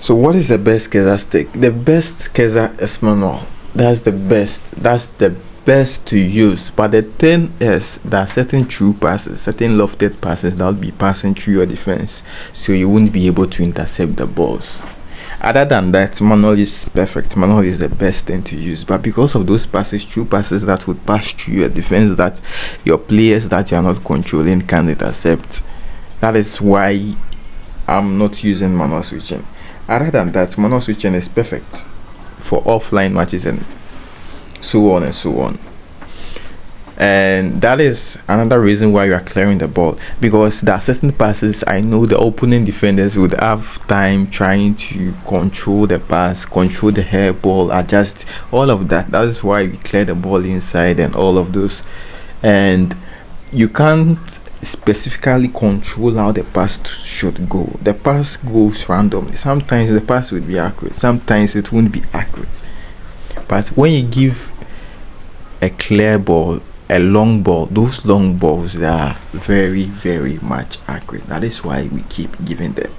So what is the best Keza stick? The best Keza is manual. That's the best. That's the best to use. But the thing is that certain true passes, certain lofted passes that will be passing through your defense, so you won't be able to intercept the balls. Other than that, manual is perfect. Manual is the best thing to use. But because of those passes, true passes that would pass through your defense, that your players that you are not controlling can intercept, that is why I'm not using manual switching. Other than that, manual switching is perfect for offline matches and so on and so on. And that is another reason why you are clearing the ball, because there are certain passes I know the opponent defenders would have time trying to control the pass, control the hair ball, adjust all of that. That is why we clear the ball inside and all of those. And you can't specifically control how the pass should go. The pass goes randomly. Sometimes the pass will be accurate, sometimes it won't be accurate. But when you give a clear ball, a long ball, those long balls, they are very, very much accurate. That is why we keep giving them.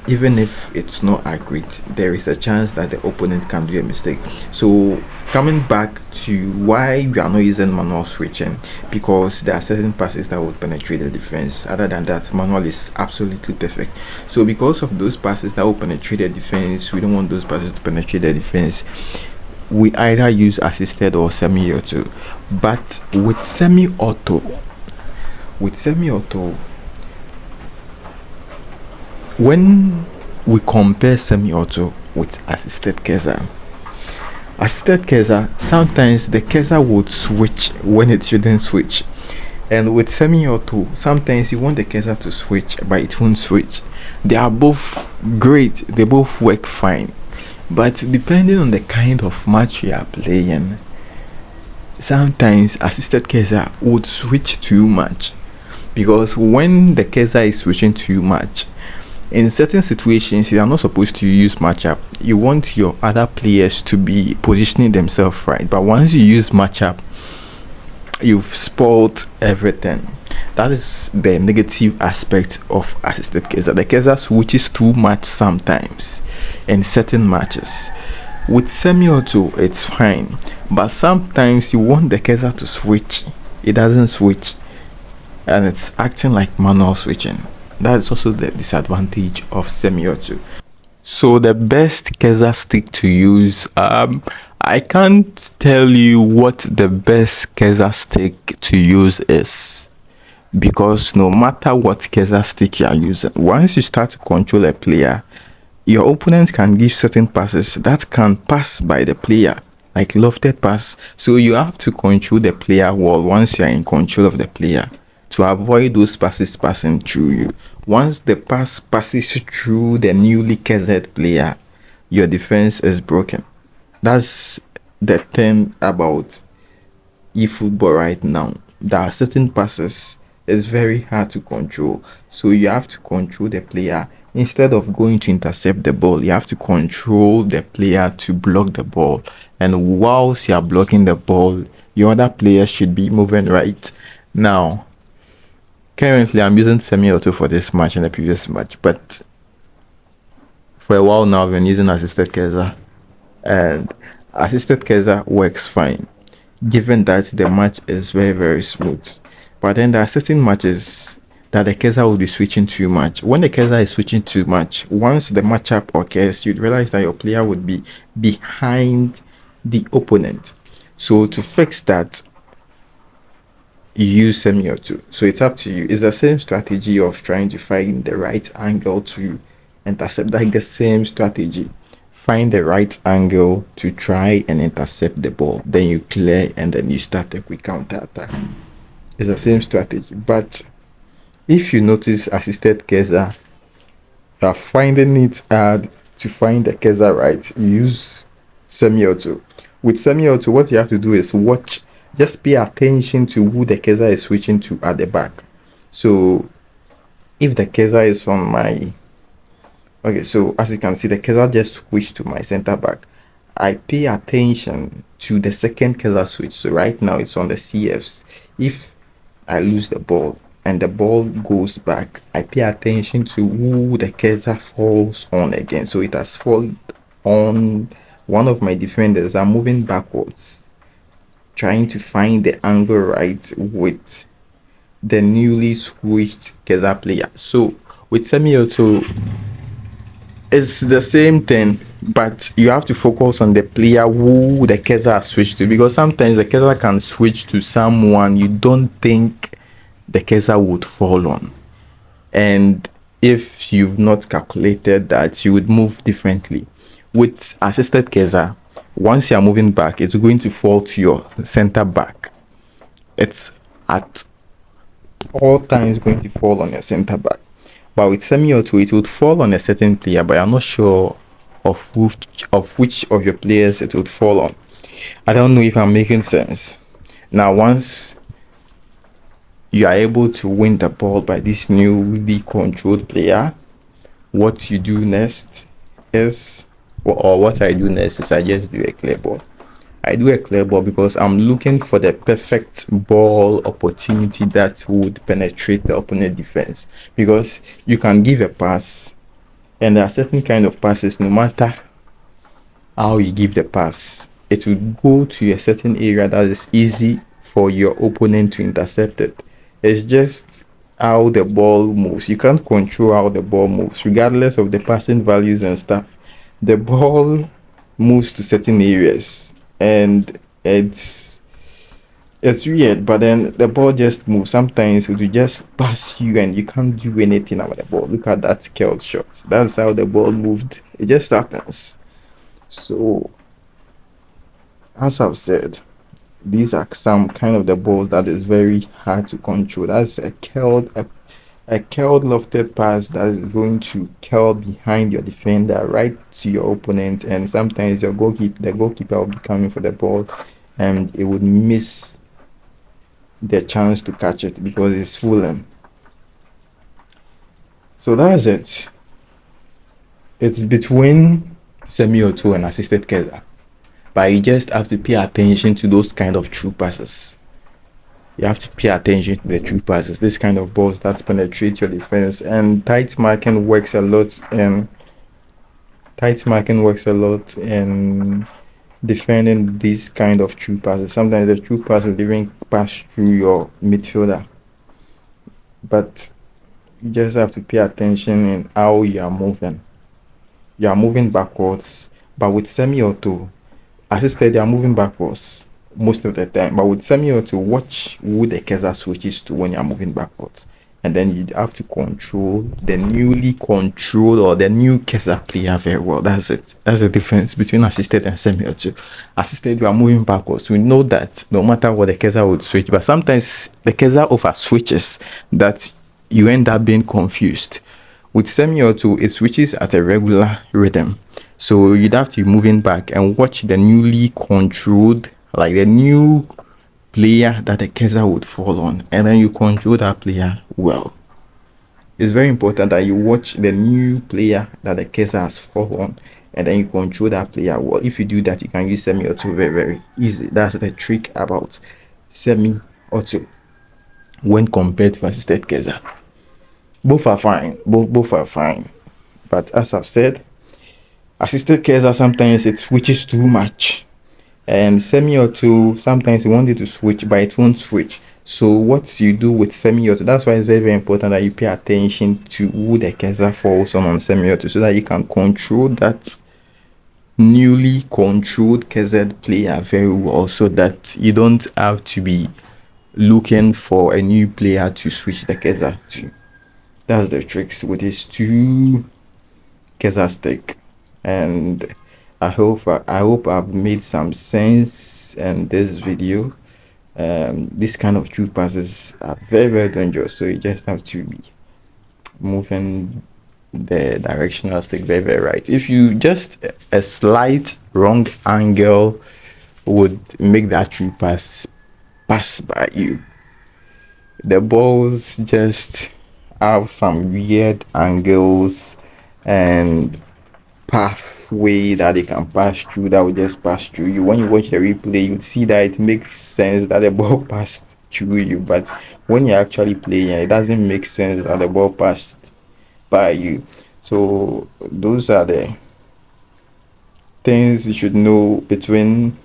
Even if it's not accurate, there is a chance that the opponent can do a mistake. So coming back to why we are not using manual switching, because there are certain passes that would penetrate the defense. Other than that, manual is absolutely perfect. So because of those passes that will penetrate the defense, we don't want those passes to penetrate the defense, we either use assisted or semi-auto. But with semi-auto, when we compare semi-auto with assisted Keza, sometimes the Keza would switch when it shouldn't switch. And with semi-auto, sometimes you want the Keza to switch, but it won't switch. They are both great, they both work fine. But depending on the kind of match you are playing, sometimes assisted Keza would switch too much. Because when the Keza is switching too much, in certain situations you are not supposed to use matchup. You want your other players to be positioning themselves right. But once you use matchup, you've spoiled everything. That is the negative aspect of assisted Keza. The Keza switches too much sometimes in certain matches. With semi-auto, it's fine, but sometimes you want the Keza to switch, it doesn't switch, and it's acting like manual switching. That's also the disadvantage of semi-auto. So the best Keza stick to use, I can't tell you what the best Keza stick to use is, because no matter what Keza stick you are using, once you start to control a player, your opponent can give certain passes that can pass by the player, like lofted pass. So you have to control the player well once you are in control of the player, to avoid those passes passing through you. Once the pass passes through the newly Keza player, your defense is broken. That's the thing about eFootball right now. There are certain passes it's very hard to control, so you have to control the player. Instead of going to intercept the ball, you have to control the player to block the ball. And whilst you are blocking the ball, your other player should be moving right. Now, currently I'm using semi-auto for this match and the previous match, but for a while now I've been using assisted Keza, and assisted Keza works fine given that the match is very, very smooth. But then there are certain matches that the Keza will be switching too much. When the Keza is switching too much, once the matchup occurs, you'd realize that your player would be behind the opponent. So to fix that, you use semi-auto. So it's up to you. It's the same strategy of trying to find the right angle to intercept. Like the same strategy. Find the right angle to try and intercept the ball. Then you clear and then you start a quick counter attack. It's the same strategy. But if you notice assisted Keza, you are finding it hard to find the Keza right, use semi-auto. With semi-auto, what you have to do is watch, just pay attention to who the Keza is switching to at the back. So if the Keza is on my, okay, so as you can see, the Keza just switched to my center back. I pay attention to the second Keza switch. So right now it's on the CFs. If I lose the ball, and the ball goes back, I pay attention to who the cursor falls on again. So it has fallen on one of my defenders. I'm moving backwards, trying to find the angle right with the newly switched cursor player. So with semi-auto, it's the same thing, but you have to focus on the player who the cursor has switched to, because sometimes the cursor can switch to someone you don't think the cursor would fall on, and if you've not calculated that, you would move differently. With assisted cursor, once you are moving back, it's going to fall to your center back. It's at all times going to fall on your center back. But with semi-auto, it would fall on a certain player, but I'm not sure of which of your players it would fall on. I don't know if I'm making sense. Now, once you are able to win the ball by this newly controlled player, what you do next is, or what I do next is, I just do a clear ball. I do a clear ball because I'm looking for the perfect ball opportunity that would penetrate the opponent defense. Because you can give a pass, and there are certain kind of passes, no matter how you give the pass, it will go to a certain area that is easy for your opponent to intercept it. It's just how the ball moves. You can't control how the ball moves, regardless of the passing values and stuff. The ball moves to certain areas, and it's weird, but then the ball just moves. Sometimes it will just pass you and you can't do anything about the ball. Look at that curled shot. That's how the ball moved. It just happens. So, as I've said, these are some kind of the balls that is very hard to control. That's a curled lofted pass that is going to curl behind your defender right to your opponent, and sometimes the goalkeeper will be coming for the ball and it would miss the chance to catch it because it's fallen. So that's it. It's between semi-auto and assisted cursor, but you just have to pay attention to those kind of true passes. You have to pay attention to the true passes, this kind of balls that penetrate your defense, and tight marking works a lot in defending these kind of true passes. Sometimes the true pass will even pass through your midfielder, but you just have to pay attention in how you are moving. You are moving backwards, but with semi-auto, assisted, you are moving backwards most of the time. But with semi-auto, watch who the cursor switches to when you are moving backwards, and then you have to control the newly controlled or the new cursor player very well. That's it. That's the difference between assisted and semi-auto. Assisted, you are moving backwards. We know that no matter what, the cursor would switch, but sometimes the cursor over switches that you end up being confused. With semi-auto, it switches at a regular rhythm, so you'd have to be moving back and watch the newly controlled, like the new player that the cursor would fall on, and then you control that player well. It's very important that you watch the new player that the cursor has fallen on, and then you control that player well. If you do that, you can use semi-auto very, very easy. That's the trick about semi-auto when compared to assisted cursor. Both are fine. Both are fine. But as I've said, assisted cursor, sometimes it switches too much, and semi-auto, sometimes you want it to switch, but it won't switch. So what you do with semi-auto, that's why it's very, very important that you pay attention to who the cursor falls on semi-auto, so that you can control that newly controlled cursor player very well, so that you don't have to be looking for a new player to switch the cursor to. That's the tricks with this two cursor stick, and I hope I've made some sense in this video. This kind of true passes are very, very dangerous, so you just have to be moving the directional stick very, very right. If you just a slight wrong angle would make that true pass by you. The balls just have some weird angles, and pathway that they can pass through that will just pass through you. When you watch the replay, you'd see that it makes sense that the ball passed through you, but when you're actually playing, it doesn't make sense that the ball passed by you. So those are the things you should know between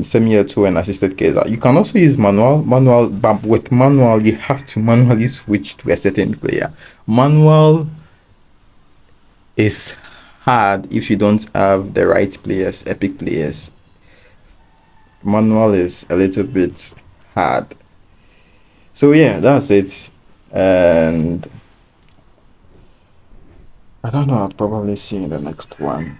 semi-auto and assisted keys. You can also use manual, but with manual you have to manually switch to a certain player. Manual is hard if you don't have the right players, epic players. Manual is a little bit hard. So yeah, that's it. And I don't know, I'll probably see you in the next one.